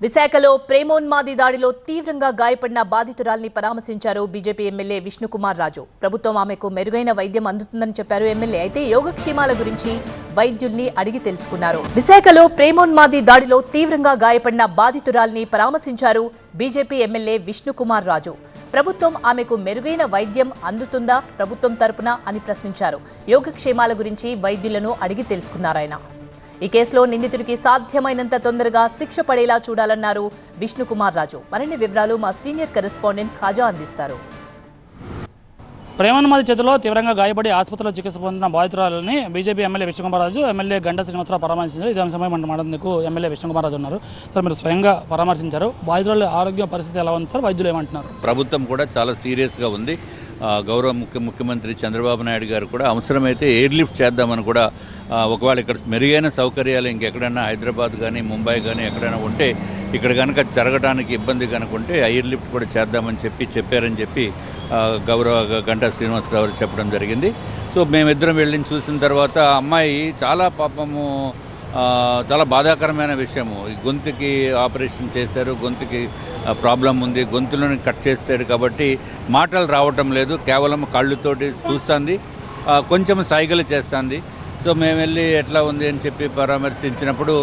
విశాఖలో ప్రేమోన్మాది దాడిలో తీవ్రంగా గాయపడిన బాధితురాల్ని పరామర్శించారు బీజేపీ ఎమ్మెల్యే విష్ణుకుమార్ రాజు. ప్రభుత్వం ఆమెకు మెరుగైన వైద్యం అందుతుందని చెప్పారు ఎమ్మెల్యే. అయితే యోగక్షేమాల గురించి వైద్యుల్ని అడిగి తెలుసుకున్నారు. విశాఖలో ప్రేమోన్మాది దాడిలో తీవ్రంగా గాయపడిన బాధితురాల్ని పరామర్శించారు బీజేపీ ఎమ్మెల్యే విష్ణుకుమార్ రాజు. ప్రభుత్వం ఆమెకు మెరుగైన వైద్యం అందుతుందా ప్రభుత్వం తరపున అని ప్రశ్నించారు. యోగక్షేమాల గురించి వైద్యులను అడిగి తెలుసుకున్నారు ఆయన. ఈ కేసులో నిందితుడికి సాధ్యమైనంత తొందరగా శిక్ష పడేలా చూడాలన్నారు విష్ణుకుమార్ రాజు. మరిన్ని వివరాలు మా సీనియర్ కరెస్పాండెంట్ ఖాజా అందిస్తారు. ప్రేమోన్మాది చేతిలో తీవ్రంగా గాయపడి ఆసుపత్రిలో చికిత్స పొందిన బాధితురాలని BJP MLA Vishnukumar Raju, MLA Ganta Srinivasarao పరామర్శించారు. ఇదే అంశంపై మనం మాట్లాడేందుకు ఎమ్మెల్యే విష్ణుకుమార్ రాజు ఉన్నారు. సార్, మీరు స్వయంగా పరామర్శించారు. బాధితురాల ఆరోగ్య పరిస్థితి ఎలా ఉంది సార్? వైద్యులు ఏమంటున్నారు? ప్రభుత్వం కూడా చాలా సీరియస్గా ఉంది. గౌరవ ముఖ్యమంత్రి చంద్రబాబు నాయుడు గారు కూడా అవసరమైతే ఎయిర్ లిఫ్ట్ చేద్దామని కూడా, ఒకవేళ ఇక్కడ మెరుగైన సౌకర్యాలు ఇంకెక్కడైనా హైదరాబాద్ కానీ ముంబై కానీ ఎక్కడైనా ఉంటే ఇక్కడ కనుక జరగడానికి ఇబ్బంది కనుక ఉంటే ఎయిర్ లిఫ్ట్ కూడా చేద్దామని చెప్పారని చెప్పి గౌరవ గంటా శ్రీనివాసరావు చెప్పడం జరిగింది. సో మేమిద్దరం వెళ్ళి చూసిన తర్వాత అమ్మాయి చాలా పాపము, చాలా బాధాకరమైన విషయము. ఈ గొంతుకి ఆపరేషన్ చేశారు, గొంతుకి ప్రాబ్లం ఉంది, గొంతులను కట్ చేశాడు కాబట్టి మాటలు రావటం లేదు, కేవలం కళ్ళుతోటి చూస్తుంది, కొంచెం సైగలు చేస్తుంది. సో మేము వెళ్ళి ఎట్లా ఉంది అని చెప్పి పరామర్శించినప్పుడు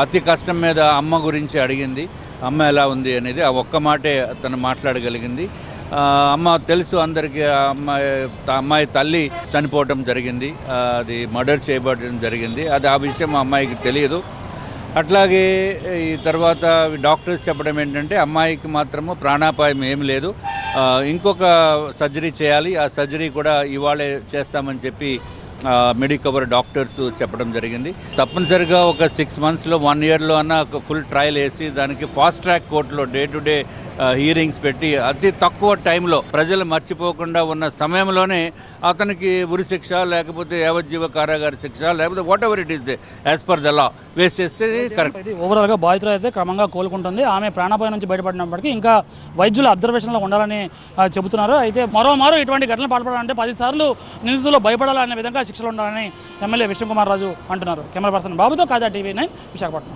అతి కష్టం మీద అమ్మ గురించి అడిగింది. అమ్మ ఎలా ఉంది అనేది ఆ ఒక్క మాటే తను మాట్లాడగలిగింది. అమ్మ తెలుసు అందరికీ, అమ్మాయి తల్లి చనిపోవటం జరిగింది, అది మర్డర్ చేయబడటం జరిగింది. అది ఆ విషయం అమ్మాయికి తెలియదు. అట్లాగే ఈ తర్వాత డాక్టర్స్ చెప్పడం ఏంటంటే అమ్మాయికి మాత్రము ప్రాణాపాయం ఏమి లేదు, ఇంకొక సర్జరీ చేయాలి, ఆ సర్జరీ కూడా ఇవాళే చేస్తామని చెప్పి మెడికవర్ డాక్టర్స్ చెప్పడం జరిగింది. తప్పనిసరిగా ఒక 6 monthsలో 1 yearలో అన్న ఒక ఫుల్ ట్రయల్ వేసి దానికి ఫాస్ట్ ట్రాక్ కోర్టులో డే టు డే హియరింగ్స్ పెట్టి అతి తక్కువ టైంలో ప్రజలు మర్చిపోకుండా ఉన్న సమయంలోనే అతనికి ఉరిశిక్ష లేకపోతే యావజ్జీవ కారాగార శిక్ష లేకపోతే what ever it is as per the law waste చేస్తే కరెక్ట్. ఓవరాల్గా బాధితులు అయితే క్రమంగా కోలుకుంటుంది. ఆమె ప్రాణాపాయం నుంచి బయటపడినప్పటికీ ఇంకా వైద్యుల అబ్జర్వేషన్లో ఉండాలని చెబుతున్నారు. అయితే మరోమారు ఇటువంటి ఘటనలు పాల్పడాలంటే 10 సార్లు నిందితులు భయపడాలనే విధంగా శిక్షలు ఉండాలని ఎమ్మెల్యే విష్ణుకుమార్ రాజు అంటున్నారు. కెమెరా పర్సన్ బాబుతో ఖాజా, TV9 విశాఖపట్నం.